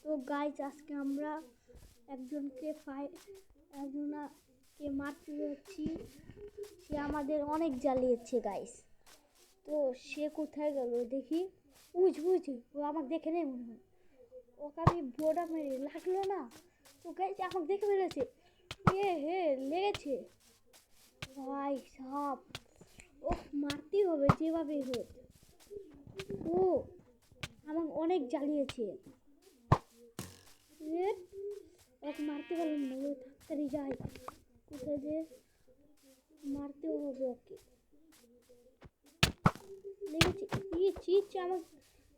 তো গাইজ আজকে আমরা একজনকে মারতে যাচ্ছি। সে আমাদের অনেক জ্বালিয়েছে গাইজ। তো সে কোথায় গেল দেখি। বুঝি ও আমাকে দেখে নেই মনে হয়। ওকে আমি বোর্ডা মেরে লাগলো না। তো গাইজ আমাকে দেখে ফেলেছে। লেগেছে ভাই সাপ। ও মারতেই হবে যেভাবেই হোক। ও আমাকে অনেক জ্বালিয়েছে। ওকে মারতে পারলাম না। ও তাড়াতাড়ি যাই, কোথায় যে মারতে হবে ওকে। লেগেছে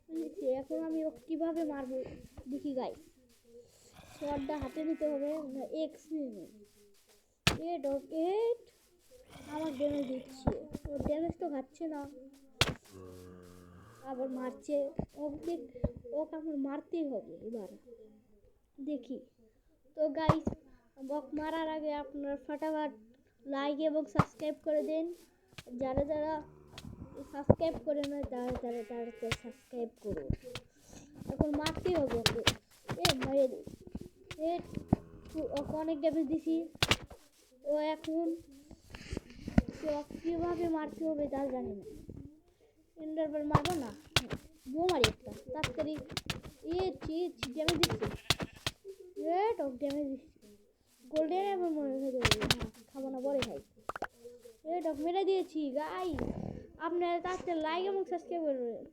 আমাকে। এখন আমি ওকে কীভাবে মারবো দেখি গাইস। শটটা হাতে নিতে হবে না এক্স নিয়ে। আমার ড্যামেজ দিচ্ছে। ও ড্যামেজ তো খাচ্ছে না, আবার মারছে। ওকে আমার মারতেই হবে এবার দেখি। তো গাইস বক মারার আগে আপনারা ফটাফট লাইক এবং সাবস্ক্রাইব করে দিন। যারা সাবস্ক্রাইব করে না তারা সাবস্ক্রাইব করুন। এখন মারতেই হবে ওকে। মেরে দিই। ওকে অনেক ড্যামেজ দিছি। ও এখন কীভাবে মারতে হবে তা জানি না। ইন্টারভেল মারবো না, বোমারি একটা তাড়াতাড়ি। ড্যামেজ দিচ্ছে। ড্যামেজ দিচ্ছে। গোল্ডেন এবার মনে হয়ে খাবো না, পরে খাই। মেরে দিয়েছি গাই। আপনারা তাড়াতাড়ি লাইক এবং সাবস্ক্রাইব করবেন।